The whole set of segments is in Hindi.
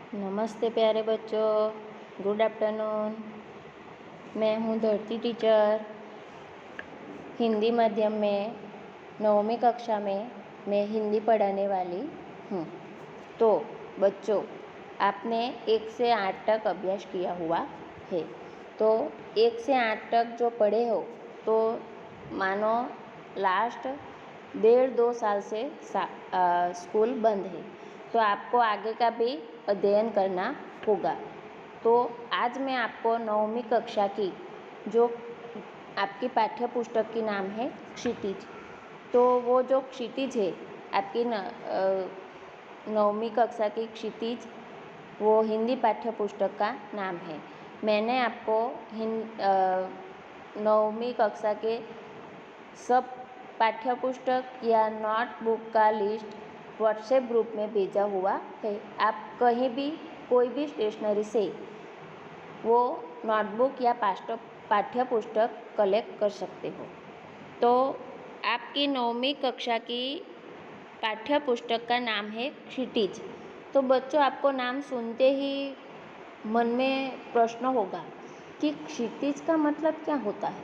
नमस्ते प्यारे बच्चों, गुड आफ्टरनून। मैं हूँ धरती टीचर। हिंदी माध्यम में 9वीं कक्षा में मैं हिंदी पढ़ाने वाली हूँ। तो बच्चों, आपने 1 से 8 तक अभ्यास किया हुआ है। तो 1 से 8 तक जो पढ़े हो, तो मानो लास्ट 1.5-2 साल से स्कूल बंद है, तो आपको आगे का भी अध्ययन करना होगा। तो आज मैं आपको 9वीं कक्षा की जो आपकी पाठ्य पुस्तक की नाम है क्षितिज। तो वो जो क्षितिज है आपकी 9वीं कक्षा की क्षितिज, वो हिंदी पाठ्य पुस्तक का नाम है। मैंने आपको 9वीं कक्षा के सब पाठ्य पुस्तक या नोटबुक का लिस्ट व्हाट्सएप ग्रुप में भेजा हुआ है। आप कहीं भी कोई भी स्टेशनरी से वो नोटबुक या पाठ्य पुस्तक कलेक्ट कर सकते हो। तो आपकी 9वीं कक्षा की पाठ्य पुस्तक का नाम है क्षितिज। तो बच्चों, आपको नाम सुनते ही मन में प्रश्न होगा कि क्षितिज का मतलब क्या होता है।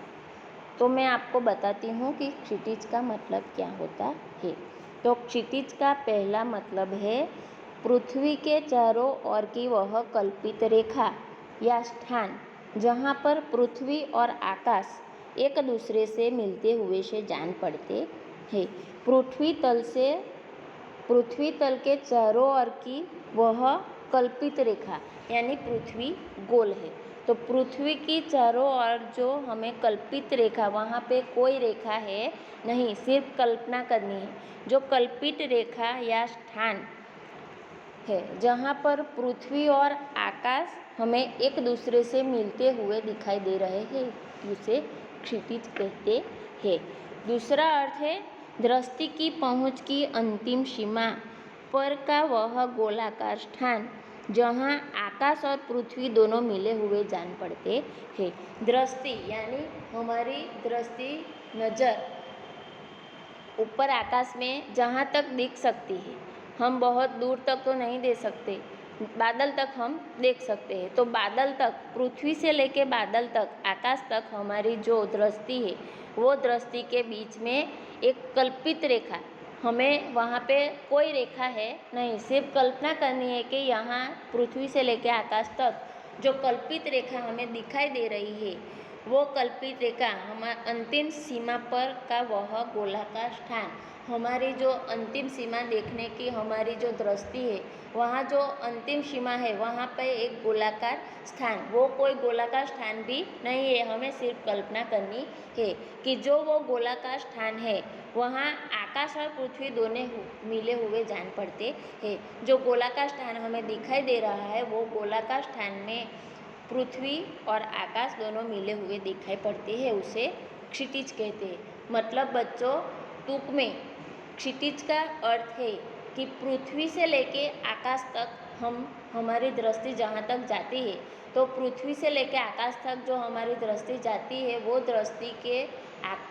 तो मैं आपको बताती हूँ कि क्षितिज का मतलब क्या होता है। तो क्षितिज का पहला मतलब है पृथ्वी के चारों ओर की वह कल्पित रेखा या स्थान जहाँ पर पृथ्वी और आकाश एक दूसरे से मिलते हुए से जान पड़ते हैं। पृथ्वी तल के चारों ओर की वह कल्पित रेखा यानी पृथ्वी गोल है। तो पृथ्वी की चारों ओर जो हमें कल्पित रेखा, वहाँ पे कोई रेखा है नहीं, सिर्फ कल्पना करनी है। जो कल्पित रेखा या स्थान है जहाँ पर पृथ्वी और आकाश हमें एक दूसरे से मिलते हुए दिखाई दे रहे हैं, उसे क्षितिज कहते हैं। दूसरा अर्थ है दृष्टि की पहुँच की अंतिम सीमा पर का वह गोलाकार स्थान जहाँ आकाश और पृथ्वी दोनों मिले हुए जान पड़ते हैं। दृष्टि यानी हमारी दृष्टि, नज़र ऊपर आकाश में जहाँ तक दिख सकती है। हम बहुत दूर तक तो नहीं दे सकते, बादल तक हम देख सकते हैं। तो बादल तक, पृथ्वी से लेके बादल तक, आकाश तक हमारी जो दृष्टि है, वो दृष्टि के बीच में एक कल्पित रेखा, हमें वहाँ पे कोई रेखा है नहीं, सिर्फ कल्पना करनी है कि यहाँ पृथ्वी से लेके आकाश तक जो कल्पित रेखा हमें दिखाई दे रही है, वो कल्पित रेखा हमारी अंतिम सीमा पर का वह गोलाकार स्थान, हमारी जो अंतिम सीमा देखने की हमारी जो दृष्टि है, वहाँ जो अंतिम सीमा है वहाँ पे एक गोलाकार स्थान, वो कोई गोलाकार स्थान भी नहीं है, हमें सिर्फ कल्पना करनी है कि जो वो गोलाकार स्थान है वहाँ आकाश और पृथ्वी दोनों मिले हुए जान पड़ते हैं। जो गोलाकार स्थान हमें दिखाई दे रहा है, वो गोलाकार स्थान में पृथ्वी और आकाश दोनों मिले हुए दिखाई पड़ते हैं, उसे क्षितिज कहते हैं। मतलब बच्चों, टूक में क्षितिज का अर्थ है कि पृथ्वी से लेके आकाश तक हमारी दृष्टि जहाँ तक जाती है, तो पृथ्वी से लेके आकाश तक जो हमारी दृष्टि जाती है, वो दृष्टि के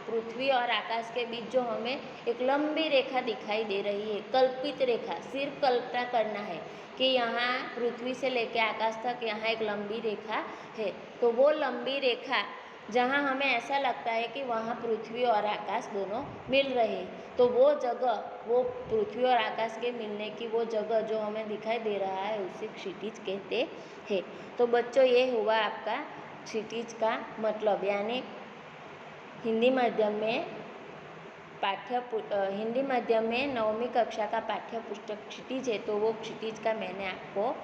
पृथ्वी और आकाश के बीच जो हमें एक लंबी रेखा दिखाई दे रही है, कल्पित रेखा, सिर्फ कल्पना करना है कि यहाँ पृथ्वी से लेके आकाश तक यहाँ एक लंबी रेखा है। तो वो लंबी रेखा जहाँ हमें ऐसा लगता है कि वहाँ पृथ्वी और आकाश दोनों मिल रहे हैं, तो वो जगह, वो पृथ्वी और आकाश के मिलने की वो जगह जो हमें दिखाई दे रहा है, उसे क्षितिज कहते हैं। तो बच्चों, ये हुआ आपका क्षितिज का मतलब। यानी हिंदी माध्यम में 9वीं कक्षा का पाठ्य पुस्तक क्षितिज है, तो वो क्षितिज का मैंने आपको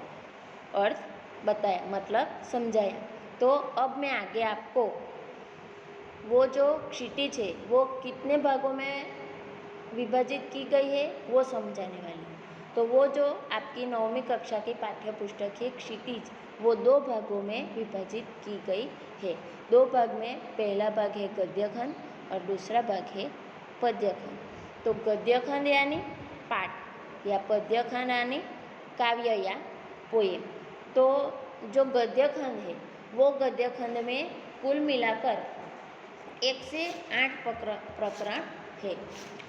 अर्थ बताया, मतलब समझाया। तो अब मैं आगे आपको वो जो क्षितिज है वो कितने भागों में विभाजित की गई है वो समझाने वाली हूँ। तो वो जो आपकी 9वीं कक्षा की पाठ्य पुस्तक है क्षितिज, वो 2 भागों में विभाजित की गई है। 2 भाग में पहला भाग है गद्यखंड और दूसरा भाग है पद्यखंड। तो गद्यखंड यानी पाठ, या पद्यखंड यानी काव्य या पोएम। तो जो गद्यखंड है, वो गद्यखंड में कुल मिलाकर 1 से 8 प्रकरण है।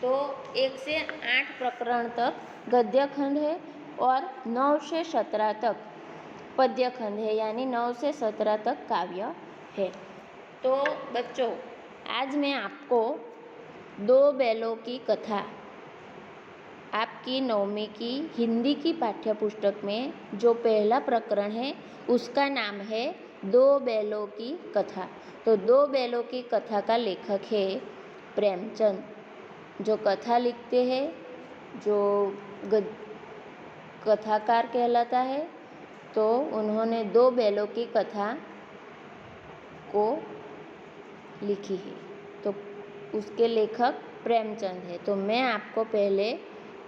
तो 1 से 8 प्रकरण तक गद्यखंड है और 9 से 17 तक पद्यखंड है, यानी 9 से 17 तक काव्य है। तो बच्चों, आज मैं आपको दो बैलों की कथा आपकी 9वीं की हिंदी की पाठ्य पुस्तक में जो पहला प्रकरण है उसका नाम है दो बैलों की कथा। तो दो बैलों की कथा का लेखक है प्रेमचंद, जो कथा लिखते हैं, जो कथाकार कहलाता है। तो उन्होंने दो बैलों की कथा को लिखी है, तो उसके लेखक प्रेमचंद है। तो मैं आपको पहले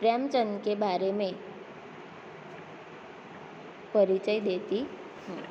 प्रेमचंद के बारे में परिचय देती हूँ।